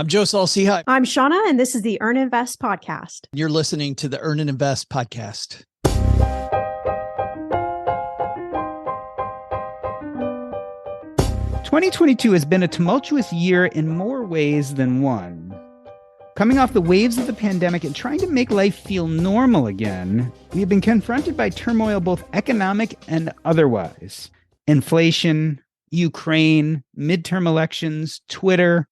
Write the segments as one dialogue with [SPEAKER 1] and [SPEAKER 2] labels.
[SPEAKER 1] I'm Joe Saul-Sehy.
[SPEAKER 2] I'm Shannah, and this is the Earn Invest podcast.
[SPEAKER 1] You're listening to the Earn and Invest podcast.
[SPEAKER 3] "2022 has been a tumultuous year in more ways than one. Coming off the waves of the pandemic and trying to make life feel normal again, we have been confronted by turmoil both economic and otherwise. Inflation, Ukraine, midterm elections, Twitter.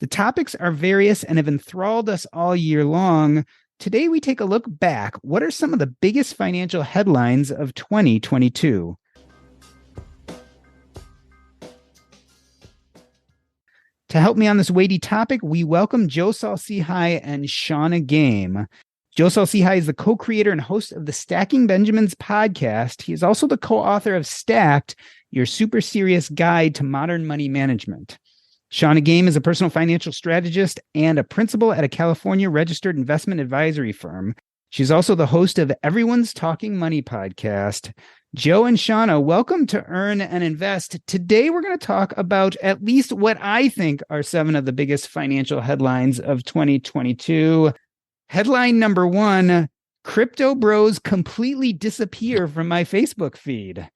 [SPEAKER 3] The topics are various and have enthralled us all year long. Today, we take a look back. What are some of the biggest financial headlines of 2022? To help me on this weighty topic, we welcome Joe Saul-Sehy and Shannah Game. Joe Saul-Sehy is the co-creator and host of the Stacking Benjamins podcast. He is also the co-author of Stacked, Your Super Serious Guide to Modern Money Management. Shannah Game is a personal financial strategist and a principal at a California registered investment advisory firm. She's also the host of Everyone's Talking Money podcast. Joe and Shannah, welcome to Earn and Invest. Today, we're going to talk about at least what I think are 7 of the biggest financial headlines of 2022. Headline number 1, crypto bros completely disappear from my Facebook feed.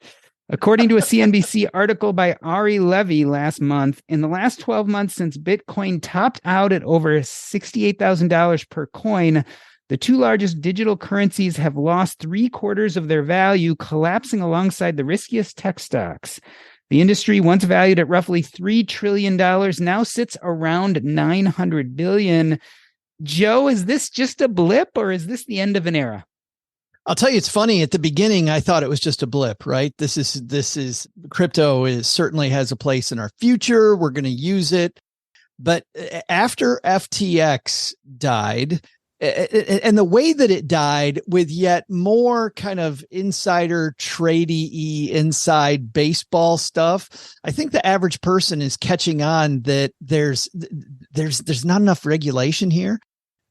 [SPEAKER 3] According to a CNBC article by Ari Levy last month, in the last 12 months since Bitcoin topped out at over $68,000 per coin, the 2 largest digital currencies have lost 3/4 of their value, collapsing alongside the riskiest tech stocks. The industry, once valued at roughly $3 trillion, now sits around $900 billion. Joe, is this just a blip or is this the end of an era?
[SPEAKER 1] I'll tell you, it's funny. At the beginning, I thought it was just a blip, right? This is crypto certainly has a place in our future. We're going to use it. But after FTX died, and the way that it died with yet more kind of insider tradey inside baseball stuff, I think the average person is catching on that there's not enough regulation here.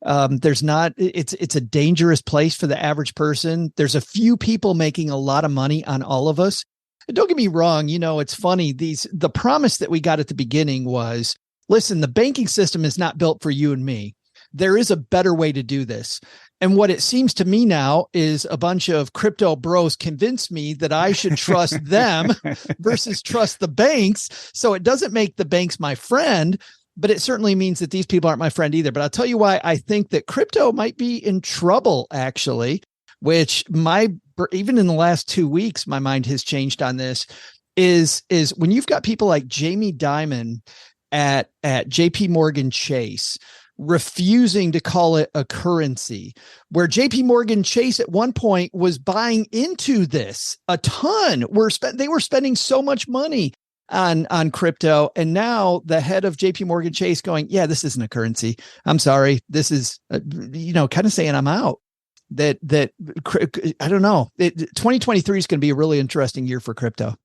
[SPEAKER 1] It's a dangerous place for the average person. There's a few people making a lot of money on all of us. And don't get me wrong. You know, it's funny. The promise that we got at the beginning was, listen, the banking system is not built for you and me. There is a better way to do this. And what it seems to me now is a bunch of crypto bros convinced me that I should trust them versus trust the banks. So it doesn't make the banks my friend, but it certainly means that these people aren't my friend either. But I'll tell you why I think that crypto might be in trouble, actually, which even in the last 2 weeks, my mind has changed on this, is when you've got people like Jamie Dimon at JP Morgan Chase refusing to call it a currency, where JP Morgan Chase at one point was buying into this a ton. They were spending so much money on crypto. And now the head of JP Morgan Chase going, yeah, this isn't a currency. I'm sorry. This is, kind of saying I'm out. That I don't know. 2023 is going to be a really interesting year for crypto.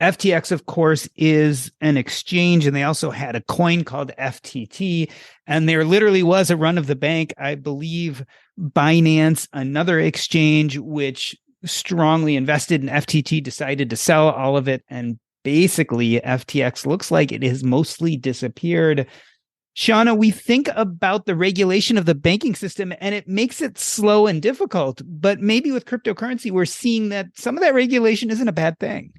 [SPEAKER 3] FTX, of course, is an exchange, and they also had a coin called FTT, and there literally was a run of the bank. I believe Binance, another exchange which strongly invested in FTT, decided to sell all of it, and basically FTX looks like it has mostly disappeared. Shannah, we think about the regulation of the banking system, and it makes it slow and difficult, but maybe with cryptocurrency, we're seeing that some of that regulation isn't a bad thing.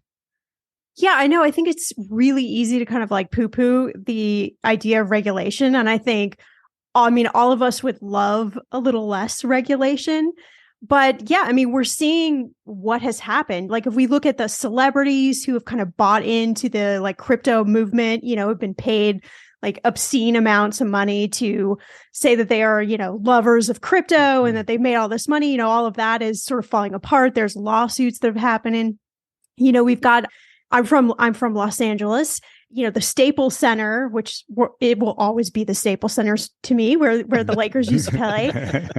[SPEAKER 2] Yeah, I know. I think it's really easy to kind of like poo-poo the idea of regulation. And I think, all of us would love a little less regulation. But yeah, we're seeing what has happened. Like if we look at the celebrities who have kind of bought into the like crypto movement, have been paid like obscene amounts of money to say that they are, lovers of crypto and that they've made all this money, all of that is sort of falling apart. There's lawsuits that have happened. We've got I'm from Los Angeles, the Staples Center, which it will always be the Staples Centers to me, where the Lakers used to play,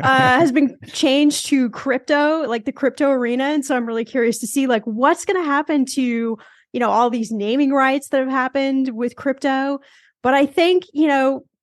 [SPEAKER 2] has been changed to crypto, like the crypto arena. And so I'm really curious to see like what's going to happen to, all these naming rights that have happened with crypto. But I think,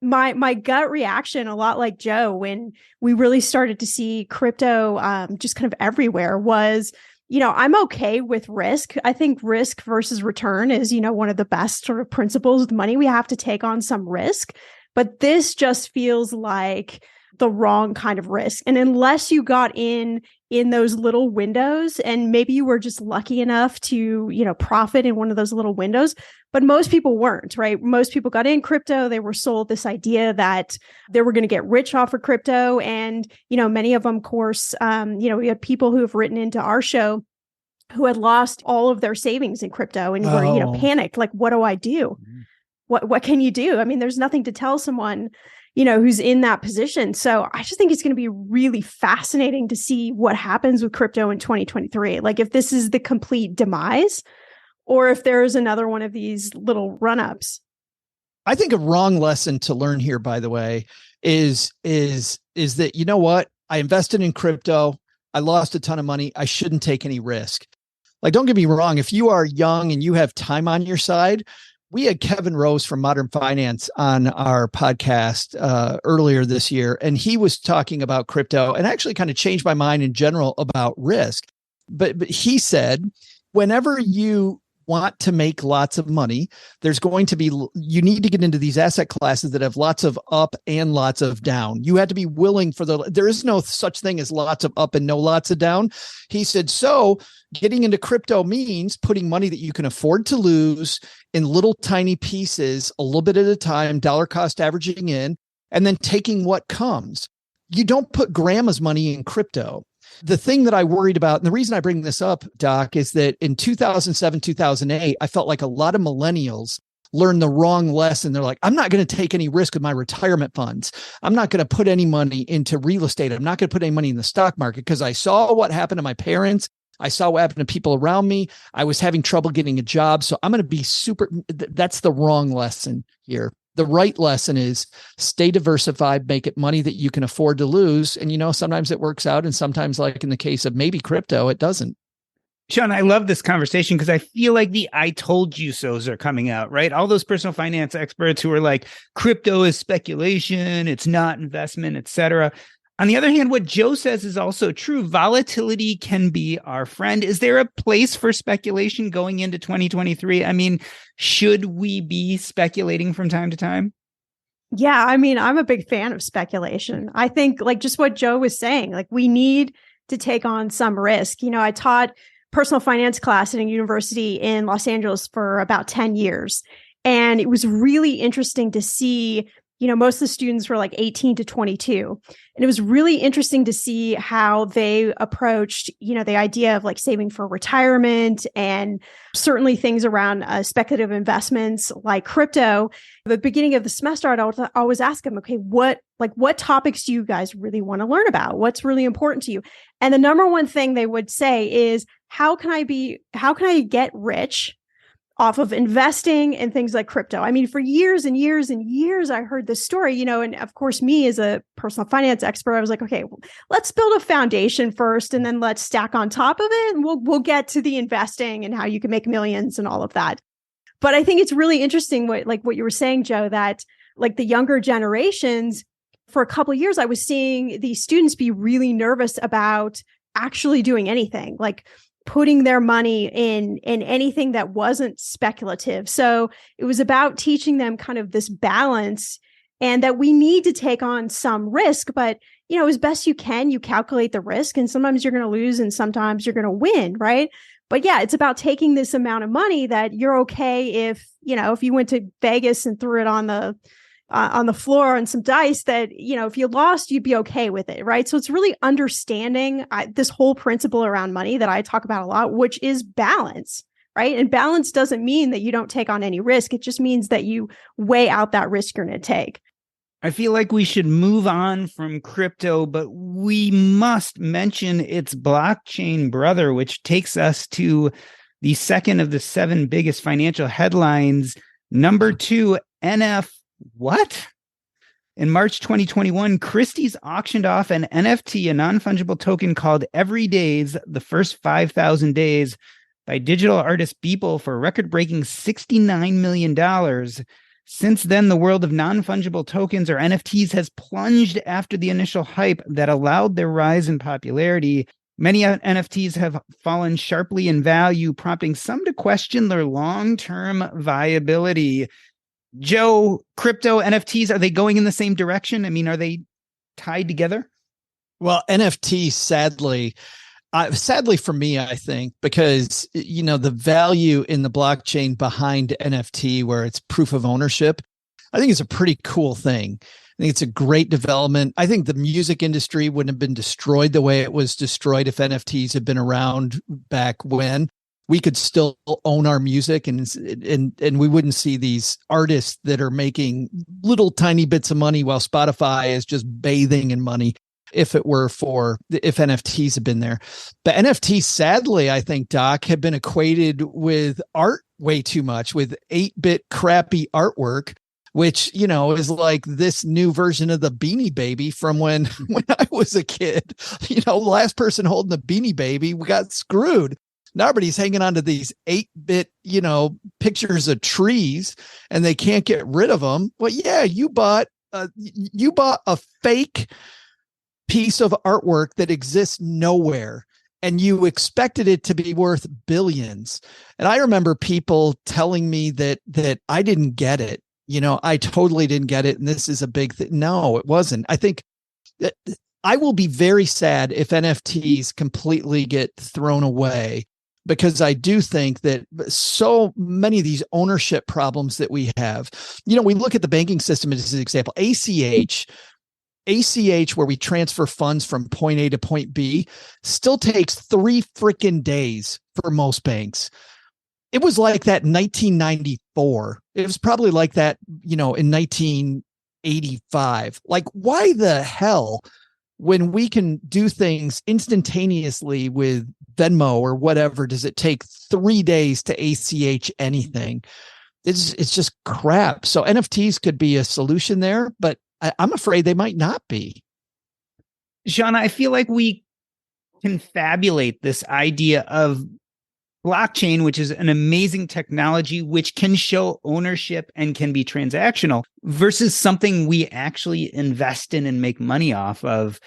[SPEAKER 2] my gut reaction, a lot like Joe, when we really started to see crypto just kind of everywhere was, I'm okay with risk. I think risk versus return is, one of the best sort of principles of money. We have to take on some risk, But this just feels like the wrong kind of risk. And unless you got in those little windows, and maybe you were just lucky enough to, profit in one of those little windows, but most people weren't, right? Most people got in crypto. They were sold this idea that they were going to get rich off of crypto. And, many of them, of course, we had people who have written into our show who had lost all of their savings in crypto and were, panicked. Like, what do I do? What can you do? I mean, there's nothing to tell someone, who's in that position. So I just think it's going to be really fascinating to see what happens with crypto in 2023. Like if this is the complete demise or if there is another one of these little run-ups.
[SPEAKER 1] I think a wrong lesson to learn here, by the way, is that, you know what? I invested in crypto. I lost a ton of money. I shouldn't take any risk. Like, don't get me wrong. If you are young and you have time on your side, we had Kevin Rose from Modern Finance on our podcast earlier this year, and he was talking about crypto and actually kind of changed my mind in general about risk. But he said, whenever you want to make lots of money, you need to get into these asset classes that have lots of up and lots of down. You have to be willing there is no such thing as lots of up and no lots of down. He said, so getting into crypto means putting money that you can afford to lose in little tiny pieces, a little bit at a time, dollar cost averaging in, and then taking what comes. You don't put grandma's money in crypto. The thing that I worried about, and the reason I bring this up, Doc, is that in 2007, 2008, I felt like a lot of millennials learned the wrong lesson. They're like, I'm not going to take any risk with my retirement funds. I'm not going to put any money into real estate. I'm not going to put any money in the stock market because I saw what happened to my parents. I saw what happened to people around me. I was having trouble getting a job. So I'm going to be that's the wrong lesson here. The right lesson is stay diversified, make it money that you can afford to lose. And, sometimes it works out. And sometimes, like in the case of maybe crypto, it doesn't.
[SPEAKER 3] Sean, I love this conversation because I feel like the I told you so's are coming out, right? All those personal finance experts who are like, crypto is speculation, it's not investment, et cetera. On the other hand, what Joe says is also true. Volatility can be our friend. Is there a place for speculation going into 2023? I mean, should we be speculating from time to time?
[SPEAKER 2] Yeah, I mean, I'm a big fan of speculation. I think like just what Joe was saying, like we need to take on some risk. I taught personal finance class at a university in Los Angeles for about 10 years. And it was really interesting to see, most of the students were like 18 to 22. And it was really interesting to see how they approached, the idea of like saving for retirement and certainly things around speculative investments like crypto. At the beginning of the semester, I'd always ask them, okay, what topics do you guys really want to learn about? What's really important to you? And the number one thing they would say is, how can I get rich off of investing in things like crypto? I mean, for years and years and years, I heard this story, and of course, me as a personal finance expert, I was like, okay, let's build a foundation first, and then let's stack on top of it, and we'll get to the investing and how you can make millions and all of that. But I think it's really interesting what you were saying, Joe, that like the younger generations, for a couple of years, I was seeing these students be really nervous about actually doing anything, like putting their money in anything that wasn't speculative. So it was about teaching them kind of this balance and that we need to take on some risk, but as best you can, you calculate the risk, and sometimes you're going to lose and sometimes you're going to win, right? But yeah, it's about taking this amount of money that you're okay if you went to Vegas and threw it on the floor on some dice, that, if you lost, you'd be okay with it, right? So it's really understanding this whole principle around money that I talk about a lot, which is balance, right? And balance doesn't mean that you don't take on any risk. It just means that you weigh out that risk you're going to take.
[SPEAKER 3] I feel like we should move on from crypto, but we must mention its blockchain brother, which takes us to the second of the 7 biggest financial headlines. Number 2, NF. What? In March 2021, Christie's auctioned off an NFT, a non-fungible token called Every Days, the first 5,000 days, by digital artist Beeple for a record-breaking $69 million. Since then, the world of non-fungible tokens, or NFTs, has plunged after the initial hype that allowed their rise in popularity. Many NFTs have fallen sharply in value, prompting some to question their long-term viability. Joe, crypto, NFTs, are they going in the same direction? I mean, are they tied together?
[SPEAKER 1] Well, NFT, sadly for me, I think, because, the value in the blockchain behind NFT, where it's proof of ownership, I think it's a pretty cool thing. I think it's a great development. I think the music industry wouldn't have been destroyed the way it was destroyed if NFTs had been around back when. We could still own our music, and we wouldn't see these artists that are making little tiny bits of money while Spotify is just bathing in money if NFTs had been there. But NFTs, sadly, I think, Doc, have been equated with art way too much, with 8-bit crappy artwork, which, is like this new version of the Beanie Baby from when I was a kid. The last person holding the Beanie Baby, we got screwed. Now everybody's hanging on to these 8-bit, pictures of trees, and they can't get rid of them. Well, yeah, you bought a fake piece of artwork that exists nowhere, and you expected it to be worth billions. And I remember people telling me that I didn't get it. I totally didn't get it. And this is a big thing. No, it wasn't. I think that I will be very sad if NFTs completely get thrown away, because I do think that so many of these ownership problems that we have, we look at the banking system as an example. ACH, where we transfer funds from point A to point B, still takes 3 freaking days for most banks. It was like that in 1994. It was probably like that, in 1985. Like, why the hell, when we can do things instantaneously with Venmo or whatever, does it take 3 days to ACH anything? It's just crap. So NFTs could be a solution there, but I'm afraid they might not be.
[SPEAKER 3] Shannah, I feel like we confabulate this idea of blockchain, which is an amazing technology, which can show ownership and can be transactional, versus something we actually invest in and make money off of.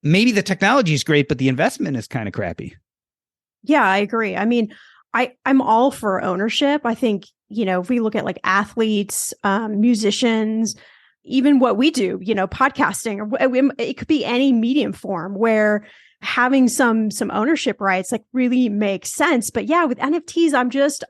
[SPEAKER 3] Maybe the technology is great, but the investment is kind of crappy.
[SPEAKER 2] Yeah, I agree. I mean, I'm all for ownership. I think, if we look at like athletes, musicians, even what we do, podcasting, or it could be any medium form where having some ownership rights like really makes sense. But yeah, with NFTs,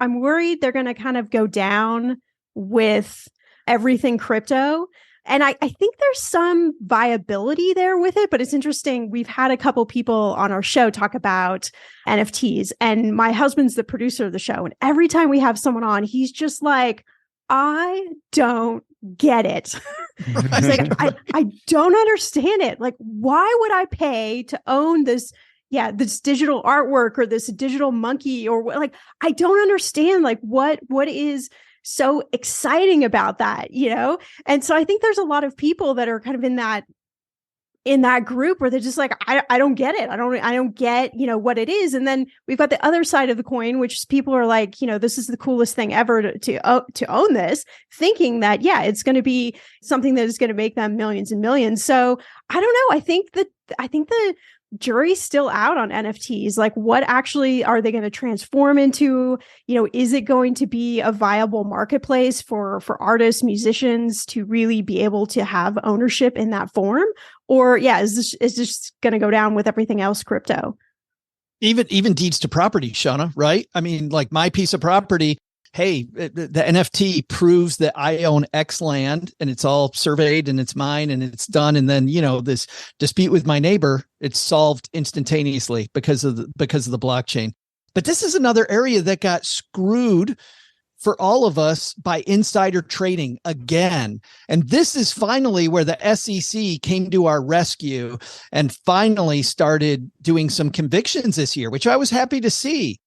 [SPEAKER 2] I'm worried they're going to kind of go down with everything crypto. And I think there's some viability there with it, but it's interesting. We've had a couple people on our show talk about NFTs, and my husband's the producer of the show. And every time we have someone on, he's just like, I don't get it. He's like, I don't understand it. Like, why would I pay to own this digital artwork or this digital monkey, or like, I don't understand, like, what is so exciting about that, And so I think there's a lot of people that are kind of in that group where they're just like, I don't get it. I don't get, what it is. And then we've got the other side of the coin, which is people are like, this is the coolest thing ever to own this, thinking that, it's going to be something that is going to make them millions and millions. So I don't know. I think the jury's still out on NFTs. Like, what actually are they going to transform into? Is it going to be a viable marketplace for artists, musicians to really be able to have ownership in that form? Or is this going to go down with everything else crypto?
[SPEAKER 1] Even deeds to property, Shannah, right? I mean, like my piece of property, hey, the NFT proves that I own X land and it's all surveyed and it's mine and it's done. And then, this dispute with my neighbor, it's solved instantaneously because of the blockchain. But this is another area that got screwed for all of us by insider trading again. And this is finally where the SEC came to our rescue and finally started doing some convictions this year, which I was happy to see.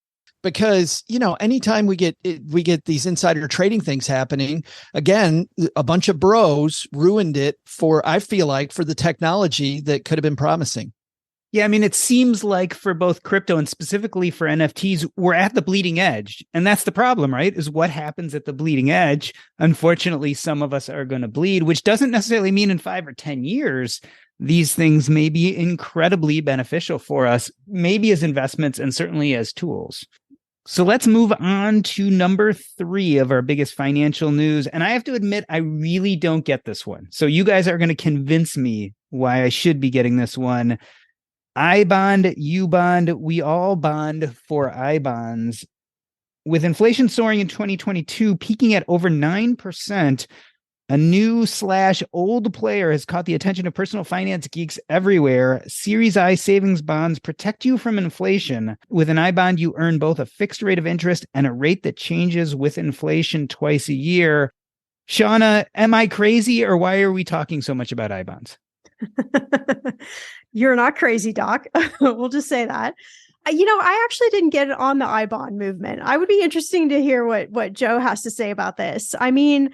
[SPEAKER 1] Because, anytime we get these insider trading things happening, again, a bunch of bros ruined it I feel like, for the technology that could have been promising.
[SPEAKER 3] Yeah, I mean, it seems like for both crypto and specifically for NFTs, we're at the bleeding edge. And that's the problem, right? Is what happens at the bleeding edge. Unfortunately, some of us are going to bleed, which doesn't necessarily mean in 5 or 10 years, these things may be incredibly beneficial for us, maybe as investments and certainly as tools. So let's move on to number 3 of our biggest financial news. And I have to admit, I really don't get this one. So you guys are going to convince me why I should be getting this one. I bond, you bond, we all bond for I bonds. With inflation soaring in 2022, peaking at over 9%, a new/old player has caught the attention of personal finance geeks everywhere. Series I savings bonds protect you from inflation. With an I bond, you earn both a fixed rate of interest and a rate that changes with inflation twice a year. Shannah, am I crazy, or why are we talking so much about I bonds?
[SPEAKER 2] You're not crazy, Doc. We'll just say that. I actually didn't get it on the I bond movement. I would be interesting to hear what Joe has to say about this. I mean,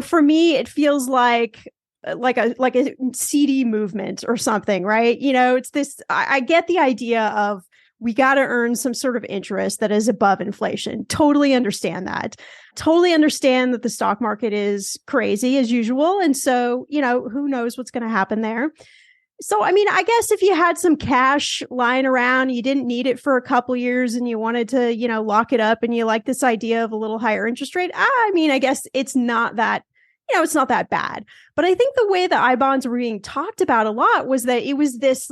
[SPEAKER 2] for me, it feels like a CD movement or something, right? It's this, I get the idea of we got to earn some sort of interest that is above inflation. Totally understand that. Totally understand that the stock market is crazy as usual. And so, who knows what's going to happen there. So, I mean, I guess if you had some cash lying around, you didn't need it for a couple years and you wanted to, lock it up and you like this idea of a little higher interest rate. I mean, I guess it's not that, it's not that bad. But I think the way the I bonds were being talked about a lot was that it was this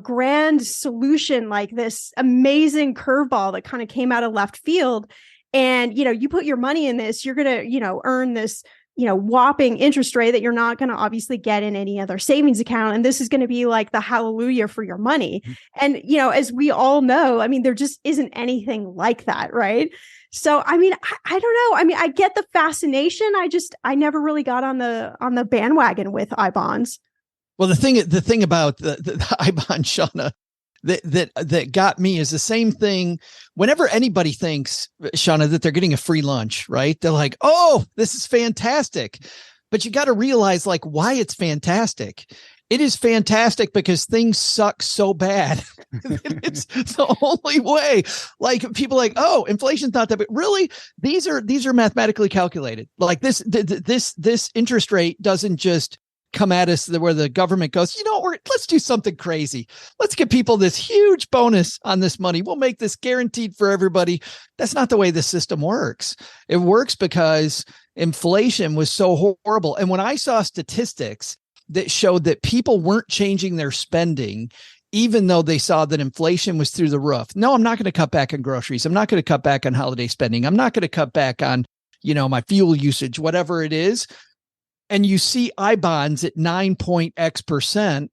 [SPEAKER 2] grand solution, like this amazing curveball that kind of came out of left field. And, you put your money in this, you're going to, earn this whopping interest rate that you're not going to obviously get in any other savings account. And this is going to be like the hallelujah for your money. And, as we all know, I mean, there just isn't anything like that. Right. So, I mean, I don't know. I mean, I get the fascination. I never really got on the bandwagon with I bonds.
[SPEAKER 1] Well, the thing about the I bond, Shannah, that got me is the same thing. Whenever anybody thinks, Shannah, that they're getting a free lunch, right? They're like, oh, this is fantastic. But you got to realize why it's fantastic. It is fantastic because things suck so bad. It's the only way. People oh, inflation's not that big. Really? These are mathematically calculated. This interest rate doesn't just come at us where the government goes, let's do something crazy. Let's give people this huge bonus on this money. We'll make this guaranteed for everybody. That's not the way the system works. It works because inflation was so horrible. And when I saw statistics that showed that people weren't changing their spending, even though they saw that inflation was through the roof. No, I'm not going to cut back on groceries. I'm not going to cut back on holiday spending. I'm not going to cut back on, my fuel usage, whatever it is. And you see I bonds at 9.x%,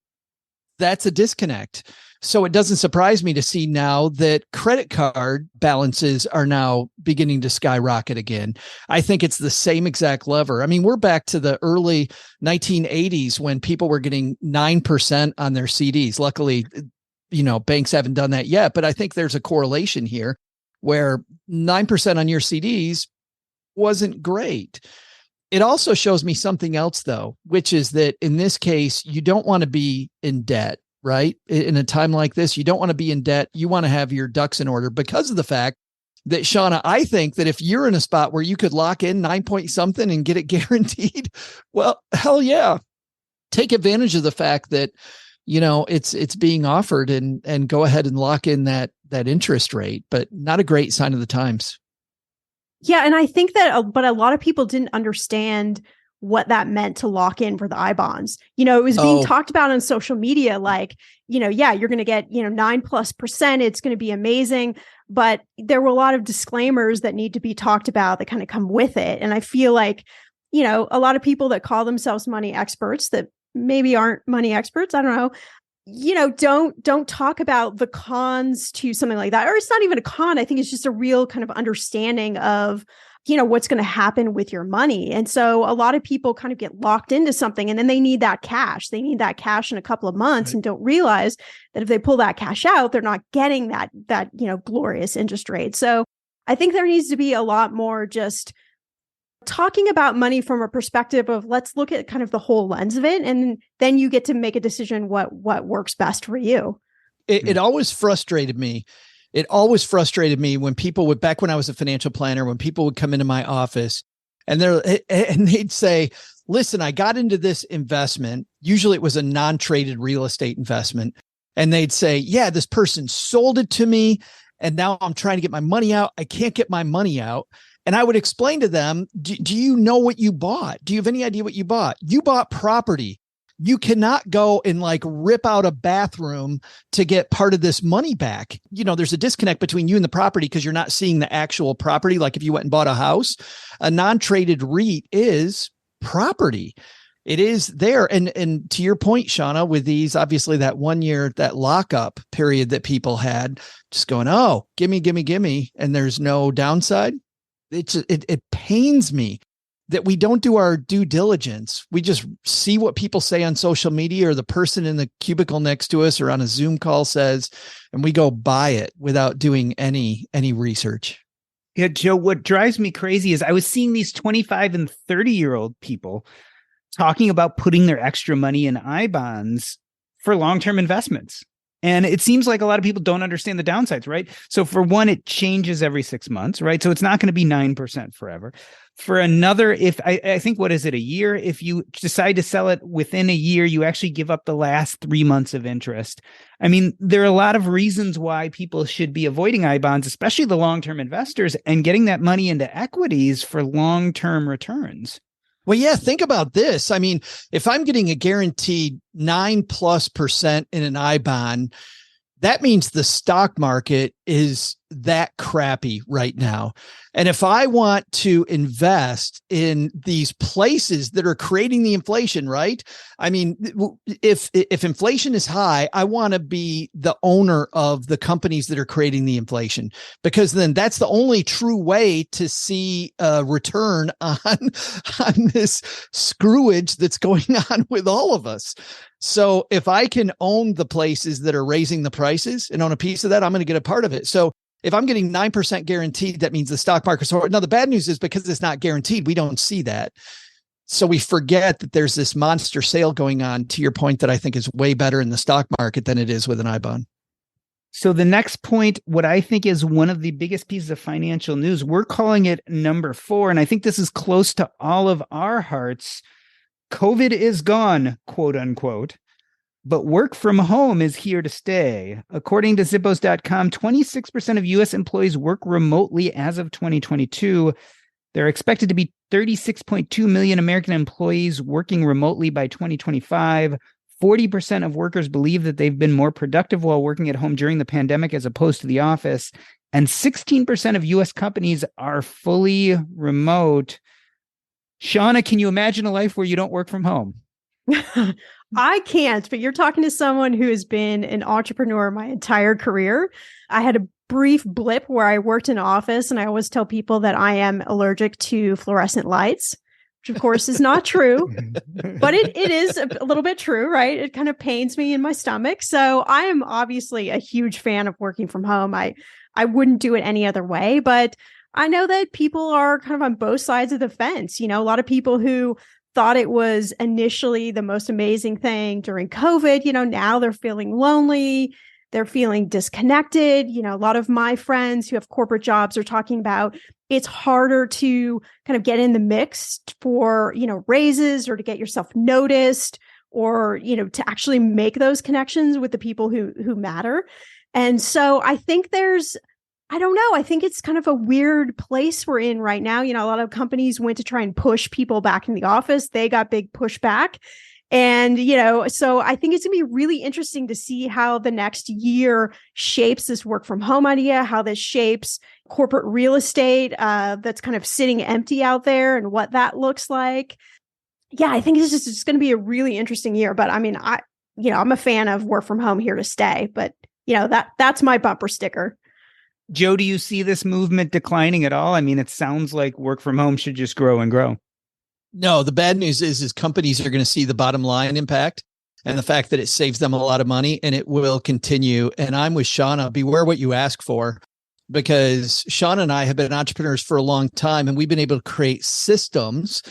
[SPEAKER 1] that's a disconnect. So it doesn't surprise me to see now that credit card balances are now beginning to skyrocket again. I think it's the same exact lever. I mean, we're back to the early 1980s when people were getting 9% on their CDs. Luckily, banks haven't done that yet, but I think there's a correlation here where 9% on your CDs wasn't great. It also shows me something else, though, which is that in this case, you don't want to be in debt, right? In a time like this, you don't want to be in debt. You want to have your ducks in order because of the fact that, Shannah, I think that if you're in a spot where you could lock in 9 point something and get it guaranteed, well, hell yeah. Take advantage of the fact that, it's being offered and go ahead and lock in that interest rate, but not a great sign of the times.
[SPEAKER 2] Yeah. And I think but a lot of people didn't understand what that meant to lock in for the I bonds. It was being talked about on social media, you're going to get, 9+%. It's going to be amazing. But there were a lot of disclaimers that need to be talked about that kind of come with it. And I feel like, a lot of people that call themselves money experts that maybe aren't money experts, I don't know, don't talk about the cons to something like that. Or it's not even a con. I think it's just a real kind of understanding of, what's going to happen with your money. And so a lot of people kind of get locked into something and then they need that cash. They need that cash in a couple of months right. And don't realize that if they pull that cash out, they're not getting that glorious interest rate. So I think there needs to be a lot more just talking about money from a perspective of let's look at kind of the whole lens of it. And then you get to make a decision what works best for you.
[SPEAKER 1] It always frustrated me. It always frustrated me when people would, back when I was a financial planner, when people would come into my office and they'd say, listen, I got into this investment. Usually it was a non-traded real estate investment. And they'd say, yeah, this person sold it to me And now I'm trying to get my money out. I can't get my money out. And I would explain to them, do you know what you bought? Do you have any idea what you bought? You bought property. You cannot go and like rip out a bathroom to get part of this money back. You know, there's a disconnect between you and the property because you're not seeing the actual property. Like if you went and bought a house, a non-traded REIT is property. It is there. And to your point, Shannah, with these, obviously that 1 year, that lockup period that people had, just going, oh, gimme. And there's no downside. It pains me that we don't do our due diligence. We just see what people say on social media or the person in the cubicle next to us or on a Zoom call says, and we go buy it without doing any research.
[SPEAKER 3] Yeah, Joe, what drives me crazy is I was seeing these 25 and 30-year-old people talking about putting their extra money in I-bonds for long-term investments. And it seems like a lot of people don't understand the downsides, right? So for one, it changes every 6 months, right? So it's not going to be 9% forever. For another, if I think, what is it, a year? If you decide to sell it within a year, you actually give up the last 3 months of interest. I mean, there are a lot of reasons why people should be avoiding I-bonds, especially the long-term investors, and getting that money into equities for long-term returns.
[SPEAKER 1] Well, yeah, think about this. I mean, if I'm getting a guaranteed 9+% in an I-bond, that means the stock market is that crappy right now. And if I want to invest in these places that are creating the inflation, right? I mean, if inflation is high, I want to be the owner of the companies that are creating the inflation, because then that's the only true way to see a return on this screwage that's going on with all of us. So if I can own the places that are raising the prices and own a piece of that, I'm going to get a part of it. So if I'm getting 9% guaranteed, that means the stock market. So now the bad news is because it's not guaranteed, we don't see that. So we forget that there's this monster sale going on, to your point, that I think is way better in the stock market than it is with an I-bond.
[SPEAKER 3] So the next point, what I think is one of the biggest pieces of financial news, we're calling it number 4. And I think this is close to all of our hearts. COVID is gone, quote unquote, but work from home is here to stay. According to Zippos.com, 26% of U.S. employees work remotely as of 2022. There are expected to be 36.2 million American employees working remotely by 2025. 40% of workers believe that they've been more productive while working at home during the pandemic as opposed to the office. And 16% of U.S. companies are fully remote. Shannah, can you imagine a life where you don't work from home?
[SPEAKER 2] I can't, but you're talking to someone who has been an entrepreneur my entire career. I had a brief blip where I worked in an office, and I always tell people that I am allergic to fluorescent lights, which of course is not true, but it is a little bit true, right? It kind of pains me in my stomach. So I am obviously a huge fan of working from home. I wouldn't do it any other way, but I know that people are kind of on both sides of the fence. You know, a lot of people who thought it was initially the most amazing thing during COVID, you know, now they're feeling lonely, they're feeling disconnected. You know, a lot of my friends who have corporate jobs are talking about it's harder to kind of get in the mix for, you know, raises or to get yourself noticed or, you know, to actually make those connections with the people who matter. And so I think I don't know. I think it's kind of a weird place we're in right now. You know, a lot of companies went to try and push people back in the office. They got big pushback. And, you know, so I think it's going to be really interesting to see how the next year shapes this work from home idea, how this shapes corporate real estate that's kind of sitting empty out there and what that looks like. Yeah, I think it's just going to be a really interesting year. But I mean, I'm a fan of work from home here to stay. But, you know, that's my bumper sticker.
[SPEAKER 3] Joe, do you see this movement declining at all? I mean, it sounds like work from home should just grow and grow.
[SPEAKER 1] No, the bad news is companies are going to see the bottom line impact and the fact that it saves them a lot of money, and it will continue. And I'm with Shannah. Beware what you ask for, because Shannah and I have been entrepreneurs for a long time, and we've been able to create systems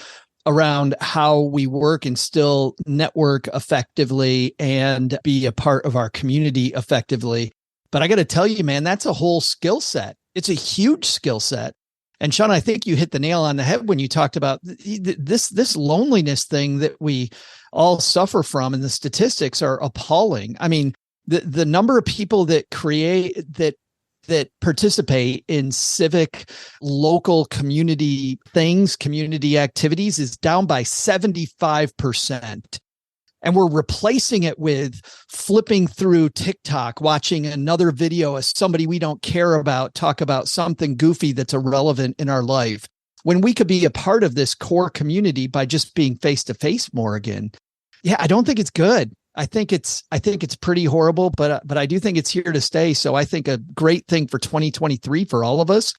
[SPEAKER 1] around how we work and still network effectively and be a part of our community effectively. But I got to tell you, man, that's a whole skill set. It's a huge skill set. And Shannah, I think you hit the nail on the head when you talked about this loneliness thing that we all suffer from, and the statistics are appalling. I mean, the number of people that that participate in civic, local community things, community activities is down by 75%. And we're replacing it with flipping through TikTok, watching another video of somebody we don't care about talk about something goofy that's irrelevant in our life, when we could be a part of this core community by just being face to face more again. Yeah, I don't think it's good. I think it's pretty horrible, but I do think it's here to stay. So I think a great thing for 2023 for all of us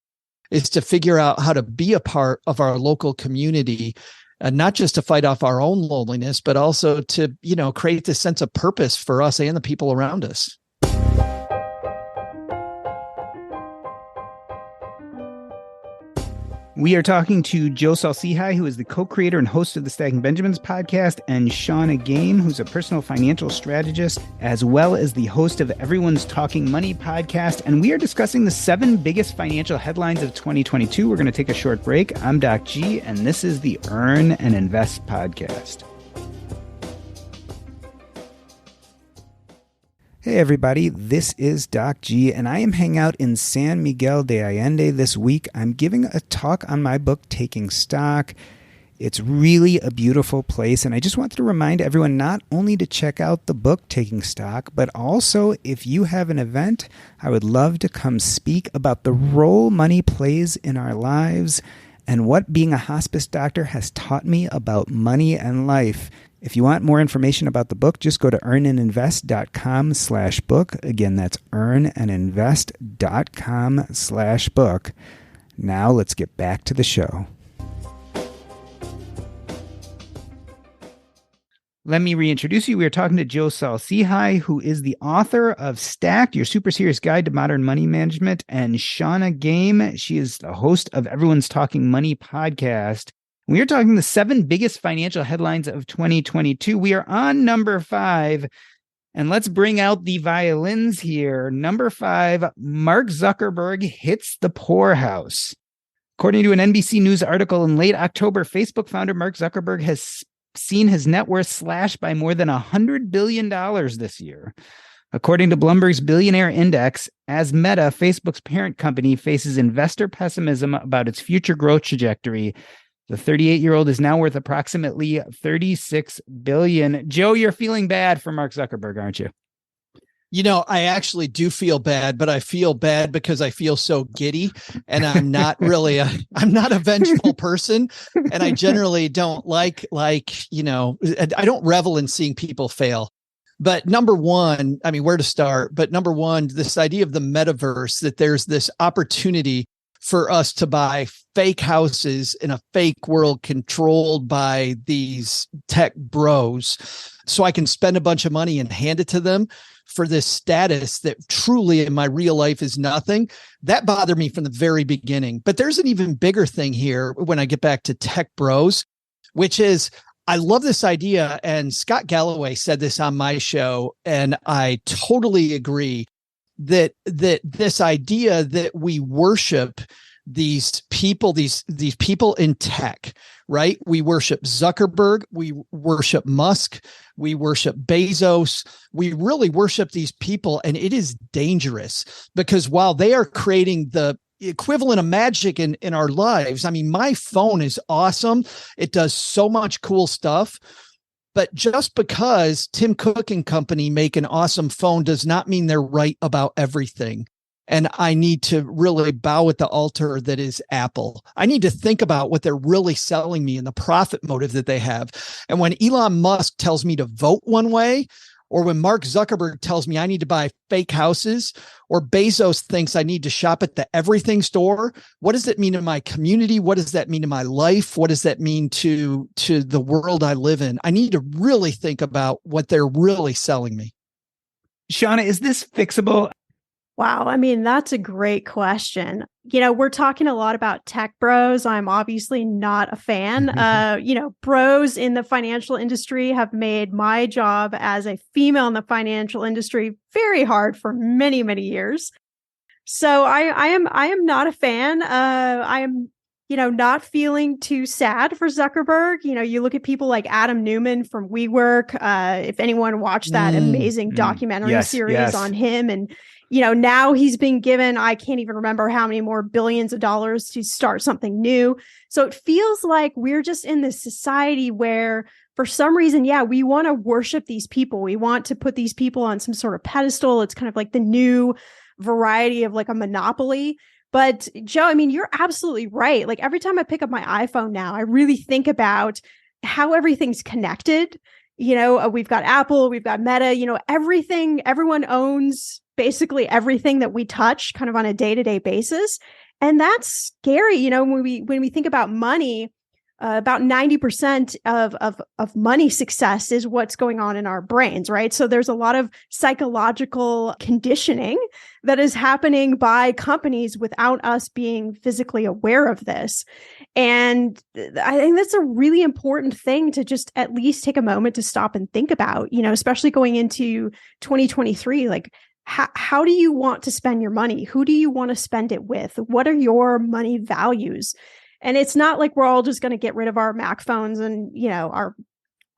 [SPEAKER 1] is to figure out how to be a part of our local community, not just to fight off our own loneliness, but also to, create this sense of purpose for us and the people around us.
[SPEAKER 3] We are talking to Joe Saul-Sehy, who is the co-creator and host of the Stacking Benjamins podcast, and Shannah Game, who's a personal financial strategist, as well as the host of Everyone's Talking Money podcast. And we are discussing the 7 biggest financial headlines of 2022. We're going to take a short break. I'm Doc G, and this is the Earn and Invest podcast. Hey everybody, this is Doc G, and I am hanging out in San Miguel de Allende this week. I'm giving a talk on my book, Taking Stock. It's really a beautiful place, and I just wanted to remind everyone not only to check out the book, Taking Stock, but also if you have an event, I would love to come speak about the role money plays in our lives and what being a hospice doctor has taught me about money and life. If you want more information about the book, just go to earnandinvest.com/book. Again, that's earnandinvest.com/book. Now let's get back to the show. Let me reintroduce you. We are talking to Joe Saul-Sehy, who is the author of Stacked, Your Super Serious Guide to Modern Money Management, and Shannah Game. She is the host of Everyone's Talking Money podcast. We are talking the 7 biggest financial headlines of 2022. We are on number 5, and let's bring out the violins here. Number 5, Mark Zuckerberg hits the poorhouse. According to an NBC News article in late October, Facebook founder Mark Zuckerberg has seen his net worth slashed by more than $100 billion this year. According to Bloomberg's Billionaire Index, as Meta, Facebook's parent company, faces investor pessimism about its future growth trajectory, the 38-year-old is now worth approximately $36 billion. Joe, you're feeling bad for Mark Zuckerberg, aren't you?
[SPEAKER 1] I actually do feel bad, but I feel bad because I feel so giddy, and I'm not really I'm not a vengeful person. And I generally don't I don't revel in seeing people fail. But number one, where to start? But number one, this idea of the metaverse, that there's this opportunity for us to buy fake houses in a fake world controlled by these tech bros, so I can spend a bunch of money and hand it to them for this status that truly in my real life is nothing. That bothered me from the very beginning. But there's an even bigger thing here when I get back to tech bros, which is I love this idea. And Scott Galloway said this on my show, and I totally agree that this idea that we worship these people in tech, right? We worship Zuckerberg, we worship Musk, we worship Bezos. We really worship these people, and it is dangerous because while they are creating the equivalent of magic in our lives, my phone is awesome. It does so much cool stuff. But just because Tim Cook and company make an awesome phone does not mean they're right about everything. And I need to really bow at the altar that is Apple. I need to think about what they're really selling me and the profit motive that they have. And when Elon Musk tells me to vote one way, or when Mark Zuckerberg tells me I need to buy fake houses, or Bezos thinks I need to shop at the everything store, what does it mean to my community? What does that mean to my life? What does that mean to the world I live in? I need to really think about what they're really selling me.
[SPEAKER 3] Shannah, is this fixable?
[SPEAKER 2] Wow. That's a great question. We're talking a lot about tech bros. I'm obviously not a fan. Bros in the financial industry have made my job as a female in the financial industry very hard for many, many years. So I am not a fan. I am, not feeling too sad for Zuckerberg. You look at people like Adam Newman from WeWork. If anyone watched that amazing documentary series on him, and Now he's been given, I can't even remember how many more billions of dollars to start something new. So it feels like we're just in this society where for some reason, we want to worship these people. We want to put these people on some sort of pedestal. It's kind of like the new variety of like a monopoly. But Joe, I mean, you're absolutely right. Like every time I pick up my iPhone now, I really think about how everything's connected. We've got Apple, we've got Meta, everything, everyone owns basically everything that we touch kind of on a day-to-day basis. And that's scary. When we think about money, about 90% of money success is what's going on in our brains, right? So there's a lot of psychological conditioning that is happening by companies without us being physically aware of this. And I think that's a really important thing to just at least take a moment to stop and think about, especially going into 2023, like how do you want to spend your money? Who do you want to spend it with? What are your money values? And it's not like we're all just going to get rid of our Mac phones and, our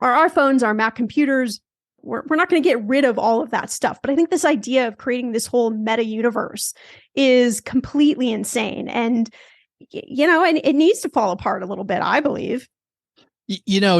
[SPEAKER 2] iPhones, our Mac computers. We're not going to get rid of all of that stuff. But I think this idea of creating this whole meta universe is completely insane. And, and it needs to fall apart a little bit, I believe.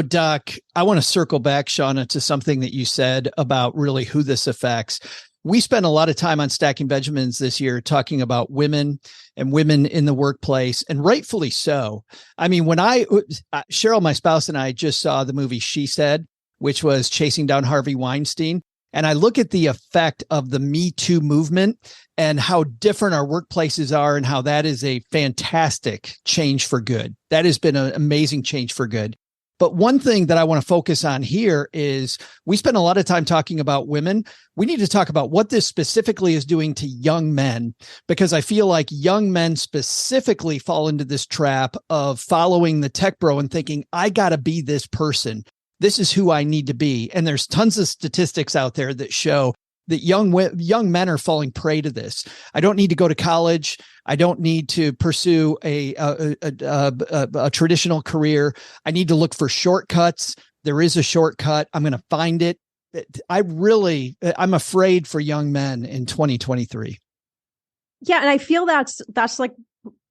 [SPEAKER 1] Doc, I want to circle back, Shannah, to something that you said about really who this affects. We spent a lot of time on Stacking Benjamins this year talking about women and women in the workplace, and rightfully so. I mean, when Cheryl, my spouse, and I just saw the movie She Said, which was chasing down Harvey Weinstein, and I look at the effect of the Me Too movement and how different our workplaces are and how that is a fantastic change for good. That has been an amazing change for good. But one thing that I want to focus on here is we spend a lot of time talking about women. We need to talk about what this specifically is doing to young men, because I feel like young men specifically fall into this trap of following the tech bro and thinking, I got to be this person. This is who I need to be. And there's tons of statistics out there that show that young men are falling prey to this. I don't need to go to college. I don't need to pursue a traditional career. I need to look for shortcuts. There is a shortcut. I'm going to find it. I'm afraid for young men in 2023.
[SPEAKER 2] Yeah. And I feel that's like,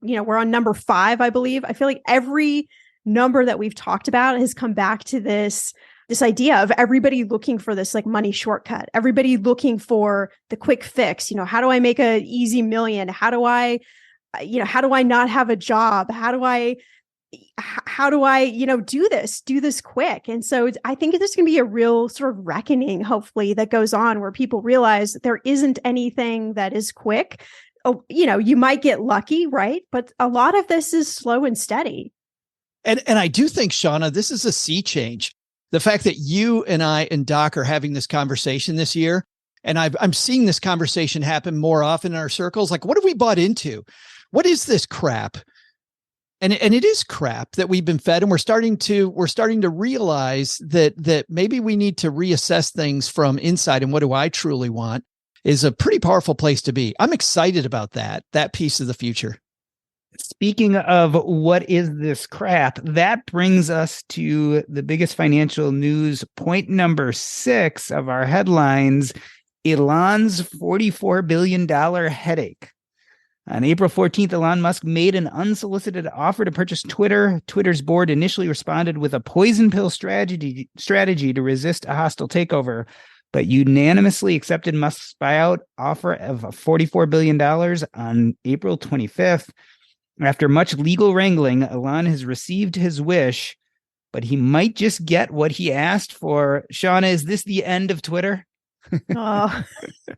[SPEAKER 2] we're on number 5, I believe. I feel like every number that we've talked about has come back to this idea of everybody looking for this like money shortcut, everybody looking for the quick fix. How do I make an easy million? How do I not have a job? How do I, do this quick? And so I think there's going to be a real sort of reckoning, hopefully, that goes on where people realize that there isn't anything that is quick. Oh, you might get lucky, right? But a lot of this is slow and steady.
[SPEAKER 1] And I do think, Shannah, this is a sea change. The fact that you and I and Doc are having this conversation this year, and I'm seeing this conversation happen more often in our circles. Like, what have we bought into? What is this crap? And it is crap that we've been fed, and we're starting to realize that maybe we need to reassess things from inside. And what do I truly want is a pretty powerful place to be. I'm excited about that piece of the future.
[SPEAKER 3] Speaking of what is this crap, that brings us to the biggest financial news, point number 6 of our headlines, Elon's $44 billion headache. On April 14th, Elon Musk made an unsolicited offer to purchase Twitter. Twitter's board initially responded with a poison pill strategy to resist a hostile takeover, but unanimously accepted Musk's buyout offer of $44 billion on April 25th. After much legal wrangling, Elon has received his wish, but he might just get what he asked for. Shannah, is this the end of Twitter?
[SPEAKER 2] Oh,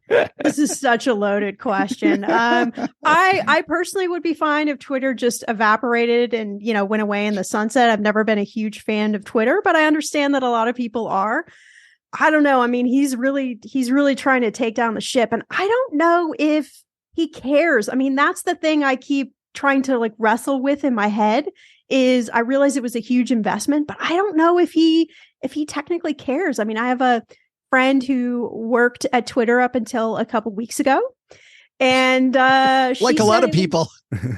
[SPEAKER 2] this is such a loaded question. I personally would be fine if Twitter just evaporated and, went away in the sunset. I've never been a huge fan of Twitter, but I understand that a lot of people are. I don't know. I mean, he's really trying to take down the ship, and I don't know if he cares. I mean, that's the thing I keep trying to like wrestle with in my head is I realize it was a huge investment, but I don't know if he technically cares. I mean, I have a friend who worked at Twitter up until a couple weeks ago, and
[SPEAKER 1] like a lot of people,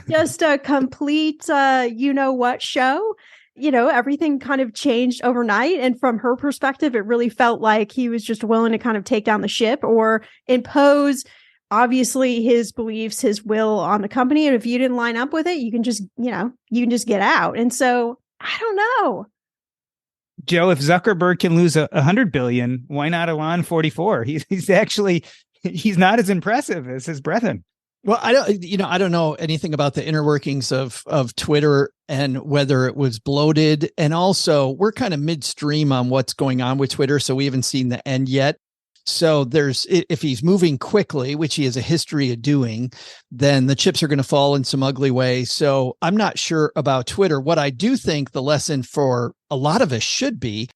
[SPEAKER 2] just a complete what show. Everything kind of changed overnight, and from her perspective, it really felt like he was just willing to kind of take down the ship or impose obviously his beliefs, his will on the company. And if you didn't line up with it, you can just, you can just get out. And so I don't know.
[SPEAKER 3] Joe, if Zuckerberg can lose 100 billion, why not Elon 44? He's actually, he's not as impressive as his brethren.
[SPEAKER 1] Well, I don't know anything about the inner workings of Twitter and whether it was bloated. And also, we're kind of midstream on what's going on with Twitter, so we haven't seen the end yet. So if he's moving quickly, which he has a history of doing, then the chips are going to fall in some ugly way. So I'm not sure about Twitter. What I do think the lesson for a lot of us should be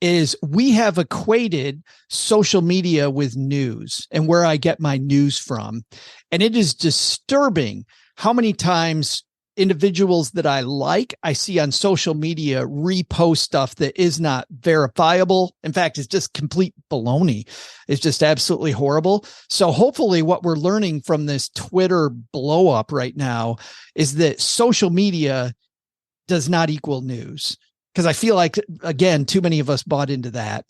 [SPEAKER 1] is we have equated social media with news and where I get my news from. And it is disturbing how many times individuals that I see on social media repost stuff that is not verifiable. In fact, it's just complete baloney. It's just absolutely horrible. So hopefully what we're learning from this Twitter blow up right now is that social media does not equal news. Because I feel like, again, too many of us bought into that.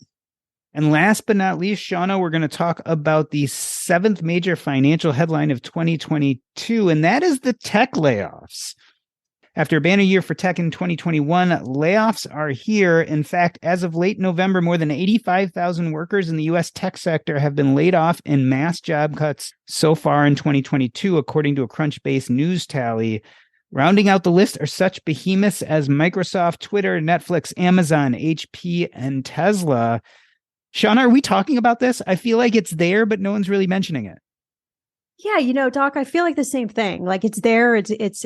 [SPEAKER 3] And last but not least, Shannah, we're going to talk about the seventh major financial headline of 2022, and that is the tech layoffs. After a banner year for tech in 2021, layoffs are here. In fact, as of late November, more than 85,000 workers in the U.S. tech sector have been laid off in mass job cuts so far in 2022, according to a Crunchbase news tally. Rounding out the list are such behemoths as Microsoft, Twitter, Netflix, Amazon, HP, and Tesla. Shannah, are we talking about this? I feel like it's there, but no one's really mentioning it.
[SPEAKER 2] Yeah, Doc, I feel like the same thing. Like it's there. It's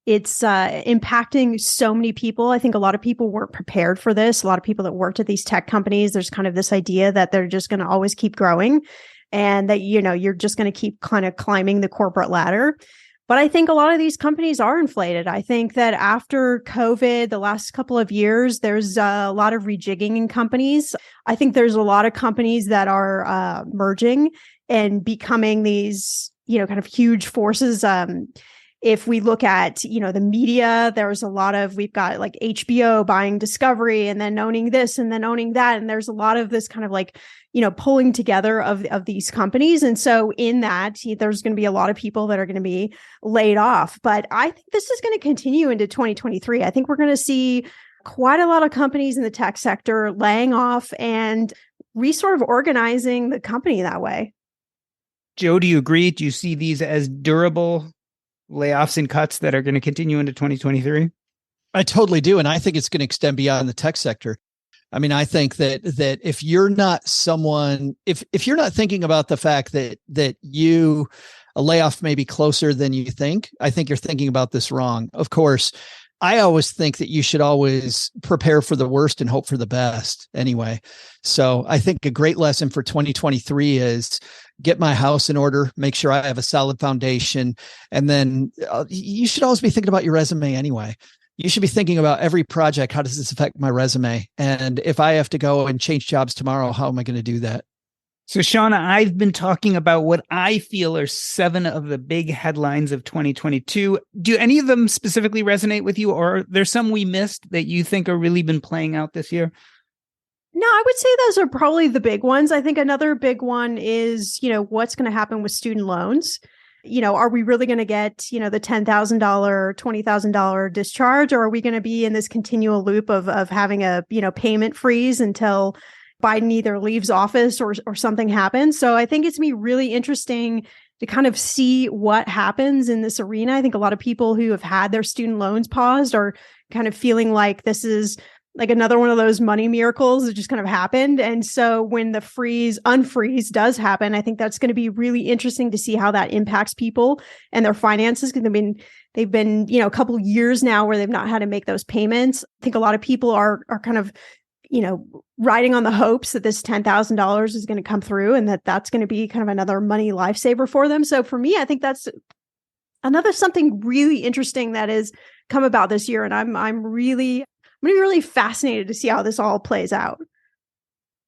[SPEAKER 2] impacting so many people. I think a lot of people weren't prepared for this. A lot of people that worked at these tech companies, there's kind of this idea that they're just going to always keep growing and that, you're just going to keep kind of climbing the corporate ladder. But I think a lot of these companies are inflated. I think that after COVID, the last couple of years, there's a lot of rejigging in companies. I think there's a lot of companies that are merging and becoming these, kind of huge forces. If we look at, the media, we've got like HBO buying Discovery and then owning this and then owning that. And there's a lot of this kind of like, pulling together of these companies. And so in that, there's going to be a lot of people that are going to be laid off. But I think this is going to continue into 2023. I think we're going to see quite a lot of companies in the tech sector laying off and sort of organizing the company that way.
[SPEAKER 3] Joe, do you agree? Do you see these as durable layoffs and cuts that are going to continue into 2023?
[SPEAKER 1] I totally do. And I think it's going to extend beyond the tech sector. I mean, I think that if you're not someone, if you're not thinking about the fact that a layoff may be closer than you think, I think you're thinking about this wrong. Of course, I always think that you should always prepare for the worst and hope for the best anyway. So I think a great lesson for 2023 is get my house in order, make sure I have a solid foundation. And then you should always be thinking about your resume anyway. You should be thinking about every project. How does this affect my resume? And if I have to go and change jobs tomorrow, how am I going to do that?
[SPEAKER 3] So, Shannah, I've been talking about what I feel are 7 of the big headlines of 2022. Do any of them specifically resonate with you, or are there some we missed that you think are really been playing out this year?
[SPEAKER 2] No, I would say those are probably the big ones. I think another big one is, what's going to happen with student loans. Are we really going to get, the $10,000, $20,000 discharge, or are we going to be in this continual loop of having a, payment freeze until Biden either leaves office or something happens? So I think it's going to be really interesting to kind of see what happens in this arena. I think a lot of people who have had their student loans paused are kind of feeling like this is like another one of those money miracles that just kind of happened. And so when the unfreeze does happen, I think that's going to be really interesting to see how that impacts people and their finances. Because they've been, a couple of years now where they've not had to make those payments. I think a lot of people are kind of, riding on the hopes that this $10,000 is going to come through and that's going to be kind of another money lifesaver for them. So for me, I think that's another something really interesting that has come about this year. And I'm going to be really fascinated to see how this all plays out.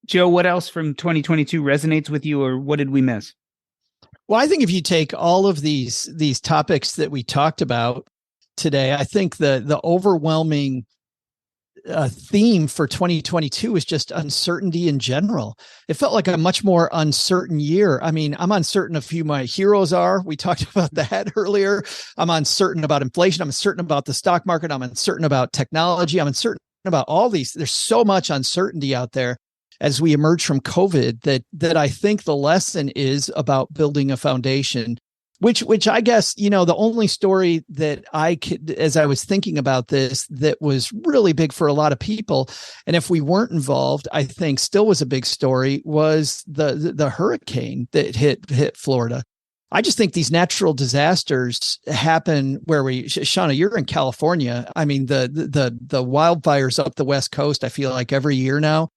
[SPEAKER 3] Joe, what else from 2022 resonates with you, or what did we miss?
[SPEAKER 1] Well, I think if you take all of these topics that we talked about today, I think the overwhelming theme for 2022 is just uncertainty in general. It felt like a much more uncertain year. I mean, I'm uncertain of who my heroes are. We talked about that earlier. I'm uncertain about inflation. I'm uncertain about the stock market. I'm uncertain about technology. I'm uncertain about all these. There's so much uncertainty out there as we emerge from COVID that I think the lesson is about building a foundation. Which I guess, the only story that I could, as I was thinking about this, that was really big for a lot of people, and if we weren't involved, I think still was a big story, was the hurricane that hit Florida. I just think these natural disasters happen where Shannah, you're in California. I mean, the wildfires up the West Coast, I feel like every year now,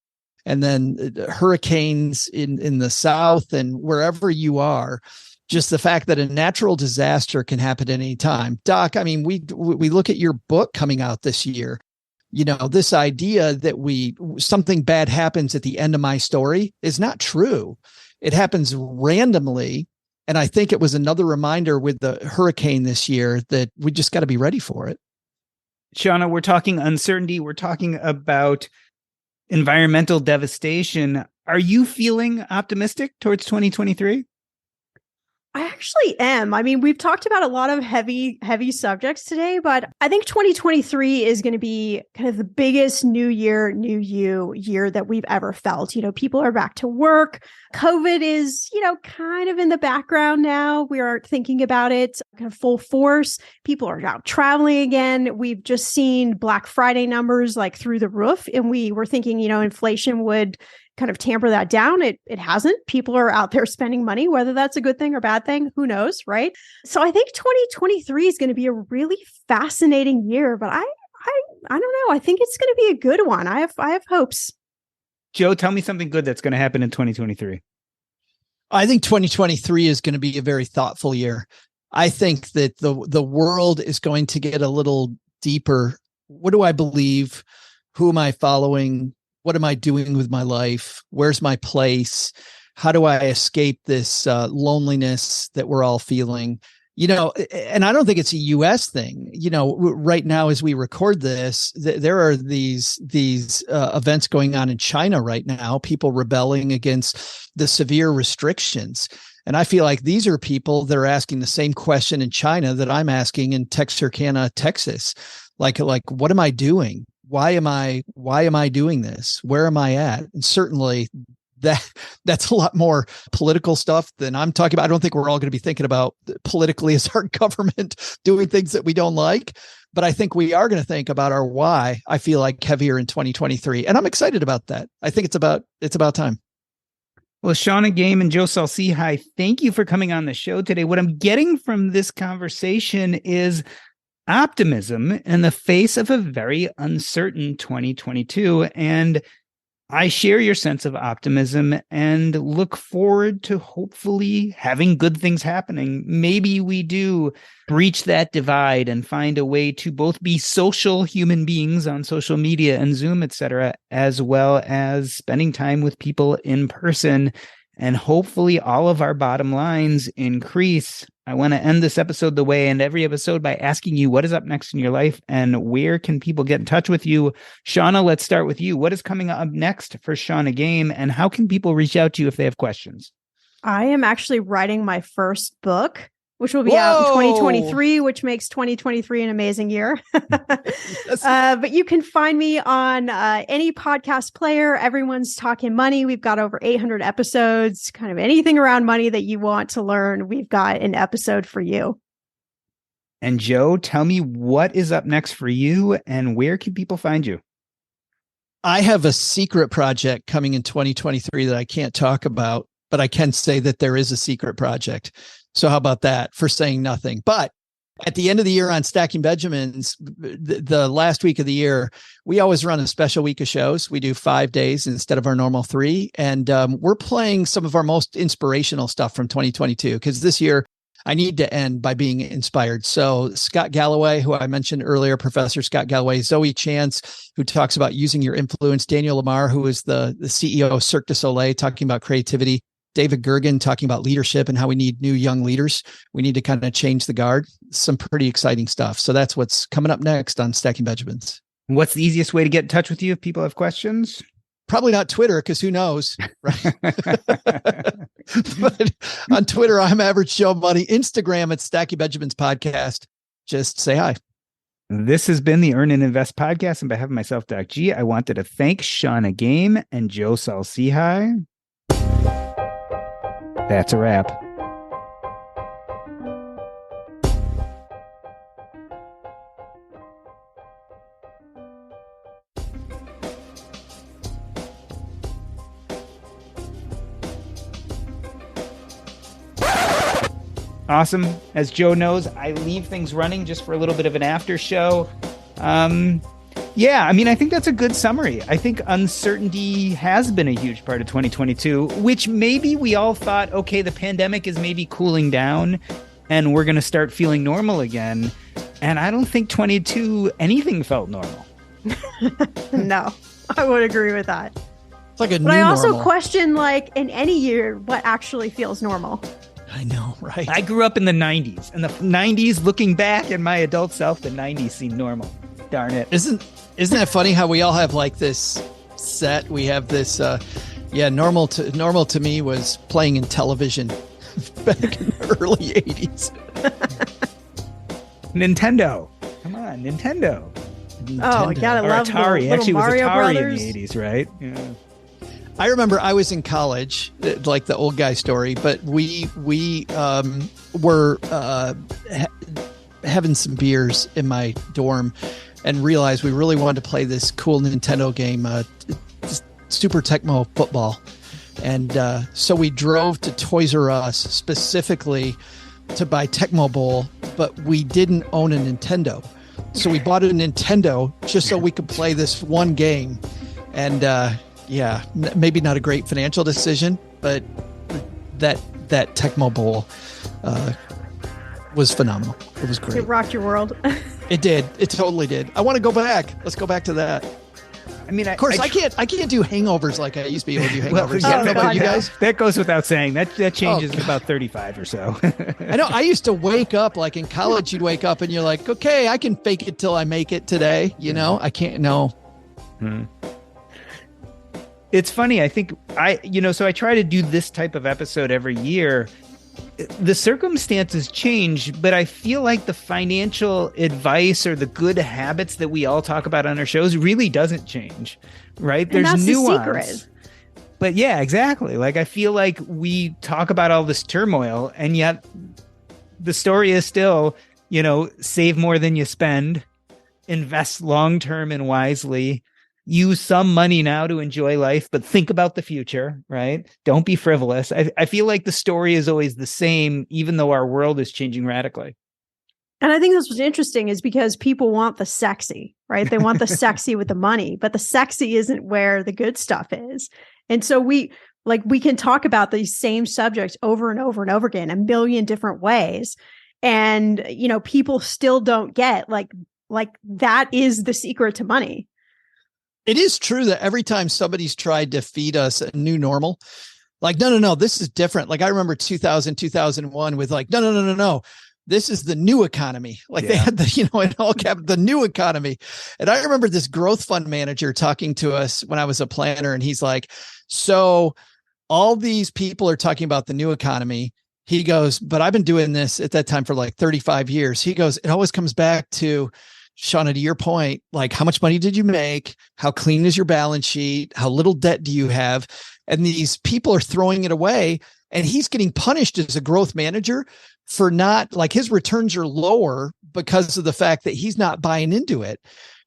[SPEAKER 1] and then hurricanes in the South and wherever you are. Just the fact that a natural disaster can happen at any time. Doc, I mean, we look at your book coming out this year, this idea that something bad happens at the end of my story is not true. It happens randomly. And I think it was another reminder with the hurricane this year that we just got to be ready for it.
[SPEAKER 3] Shannah, we're talking uncertainty. We're talking about environmental devastation. Are you feeling optimistic towards 2023?
[SPEAKER 2] I actually am. I mean, we've talked about a lot of heavy subjects today, but I think 2023 is going to be kind of the biggest new year, new you year that we've ever felt. People are back to work. COVID is, kind of in the background now. We aren't thinking about it kind of full force. People are out traveling again. We've just seen Black Friday numbers like through the roof, and we were thinking, inflation would kind of tamper that down. It hasn't. People are out there spending money, whether that's a good thing or bad thing, who knows, right? So I think 2023 is going to be a really fascinating year, but I don't know. I think it's going to be a good one. I have hopes.
[SPEAKER 3] Joe, tell me something good that's going to happen in 2023.
[SPEAKER 1] I think 2023 is going to be a very thoughtful year. I think that the world is going to get a little deeper. What do I believe? Who am I following? What am I doing with my life? Where's my place? How do I escape this loneliness that we're all feeling? And I don't think it's a U.S. thing. Right now, as we record this, there are these events going on in China right now, people rebelling against the severe restrictions. And I feel like these are people that are asking the same question in China that I'm asking in Texarkana, Texas. Like, what am I doing? Why am I doing this? Where am I at? And certainly that's a lot more political stuff than I'm talking about. I don't think we're all going to be thinking about politically as our government doing things that we don't like, but I think we are going to think about our why. I feel like heavier in 2023, and I'm excited about that. I think it's about time.
[SPEAKER 3] Well, Shannah Game and Joe Saul-Sehy, thank you for coming on the show today. What I'm getting from this conversation is optimism in the face of a very uncertain 2022. And I share your sense of optimism and look forward to hopefully having good things happening. Maybe we do breach that divide and find a way to both be social human beings on social media and Zoom, etc., as well as spending time with people in person. And hopefully all of our bottom lines increase. I want to end this episode the way I end every episode by asking you what is up next in your life and where can people get in touch with you? Shannah, let's start with you. What is coming up next for Shannah Game, and how can people reach out to you if they have questions?
[SPEAKER 2] I am actually writing my first book, which will be out in 2023, which makes 2023 an amazing year. But you can find me on any podcast player. Everyone's Talking Money. We've got over 800 episodes, kind of anything around money that you want to learn. We've got an episode for you.
[SPEAKER 3] And Joe, tell me what is up next for you and where can people find you?
[SPEAKER 1] I have a secret project coming in 2023 that I can't talk about, but I can say that there is a secret project. So how about that for saying nothing? But at the end of the year on Stacking Benjamins, the last week of the year, we always run a special week of shows. We do 5 days instead of our normal 3. And we're playing some of our most inspirational stuff from 2022, because this year I need to end by being inspired. So Scott Galloway, who I mentioned earlier, Professor Scott Galloway, Zoe Chance, who talks about using your influence, Daniel Lamar, who is the CEO of Cirque du Soleil, talking about creativity, David Gergen talking about leadership and how we need new young leaders. We need to kind of change the guard. Some pretty exciting stuff. So that's what's coming up next on Stacking Benjamins.
[SPEAKER 3] What's the easiest way to get in touch with you if people have questions?
[SPEAKER 1] Probably not Twitter, because who knows, right? But on Twitter, I'm Average Joe Money. Instagram, it's Stacky Benjamin's Podcast. Just say hi.
[SPEAKER 3] This has been the Earn and Invest podcast. On behalf of myself, Doc G, I wanted to thank Shannah Game and Joe Saul-Sehy. That's a wrap. Awesome. As Joe knows, I leave things running just for a little bit of an after show. Yeah, I mean, I think that's a good summary. I think uncertainty has been a huge part of 2022, which maybe we all thought, okay, the pandemic is maybe cooling down and we're going to start feeling normal again. And I don't think 22 anything felt normal.
[SPEAKER 2] No, I would agree with that.
[SPEAKER 1] It's like a new
[SPEAKER 2] But I also
[SPEAKER 1] normal.
[SPEAKER 2] question, like, in any year, what actually feels normal.
[SPEAKER 1] I know, right?
[SPEAKER 3] I grew up in the 90s, and the 90s, looking back in my adult self, the 90s seemed normal. Darn it.
[SPEAKER 1] Isn't that funny how we all have like this set? We have this, normal to me was playing in television back in the early 80s.
[SPEAKER 3] Nintendo. Come on, Nintendo.
[SPEAKER 2] Oh, God, I
[SPEAKER 3] Or
[SPEAKER 2] love
[SPEAKER 3] Atari.
[SPEAKER 2] little
[SPEAKER 3] Actually, it was
[SPEAKER 2] Mario
[SPEAKER 3] Atari
[SPEAKER 2] Brothers.
[SPEAKER 3] in the 80s, right? Yeah.
[SPEAKER 1] I remember I was in college, like the old guy story, but we were having some beers in my dorm and realized we really wanted to play this cool Nintendo game, Super Tecmo Football. And so we drove to Toys R Us specifically to buy Tecmo Bowl, but we didn't own a Nintendo. So we bought a Nintendo just so we could play this one game. And maybe not a great financial decision, but that Tecmo Bowl was phenomenal. It was great.
[SPEAKER 2] It rocked your world.
[SPEAKER 1] It did. It totally did. I want to go back. Let's go back to that.
[SPEAKER 3] I mean,
[SPEAKER 1] Of course, I can't do hangovers like I used to be able to do hangovers.
[SPEAKER 3] Well,
[SPEAKER 1] I don't know about you
[SPEAKER 2] God,
[SPEAKER 1] guys.
[SPEAKER 3] That goes without saying. That changes
[SPEAKER 1] God.
[SPEAKER 3] at about 35 or so.
[SPEAKER 1] I know. I used to wake up like in college. You'd wake up and you're like, okay, I can fake it till I make it today. You know, I can't. No.
[SPEAKER 3] It's funny. I think so I try to do this type of episode every year. The circumstances change, but I feel like the financial advice or the good habits that we all talk about on our shows really doesn't change, right?
[SPEAKER 2] And that's
[SPEAKER 3] nuance.
[SPEAKER 2] the secret.
[SPEAKER 3] But yeah, exactly. Like I feel like we talk about all this turmoil, and yet the story is still, save more than you spend, invest long-term and wisely, use some money now to enjoy life, but think about the future, right? Don't be frivolous. I feel like the story is always the same, even though our world is changing radically.
[SPEAKER 2] And I think this was interesting is because people want the sexy, right? They want the sexy with the money, but the sexy isn't where the good stuff is. And so we can talk about these same subjects over and over and over again, a million different ways. And, people still don't get like that is the secret to money.
[SPEAKER 1] It is true that every time somebody's tried to feed us a new normal, like, no, this is different. Like I remember 2001 with like, no. This is the new economy. Like they had the, in all cap, the new economy. And I remember this growth fund manager talking to us when I was a planner, and he's like, so all these people are talking about the new economy. He goes, but I've been doing this at that time for like 35 years. He goes, it always comes back to, Shannah, to your point, like how much money did you make? How clean is your balance sheet? How little debt do you have? And these people are throwing it away, and he's getting punished as a growth manager for not, like, his returns are lower because of the fact that he's not buying into it.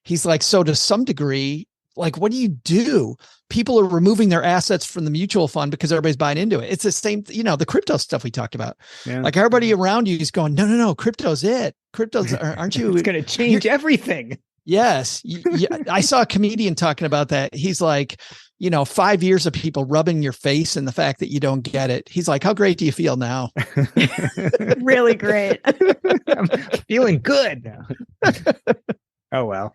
[SPEAKER 1] He's like, so to some degree, like, what do? People are removing their assets from the mutual fund because everybody's buying into it. It's the same, the crypto stuff we talked about. Yeah. Like everybody around you is going, no, crypto's it. Crypto's, aren't you?
[SPEAKER 3] It's going to change everything.
[SPEAKER 1] Yes. I saw a comedian talking about that. He's like, 5 years of people rubbing your face and the fact that you don't get it. He's like, how great do you feel now?
[SPEAKER 2] Really great.
[SPEAKER 3] I'm feeling good now. Oh, well.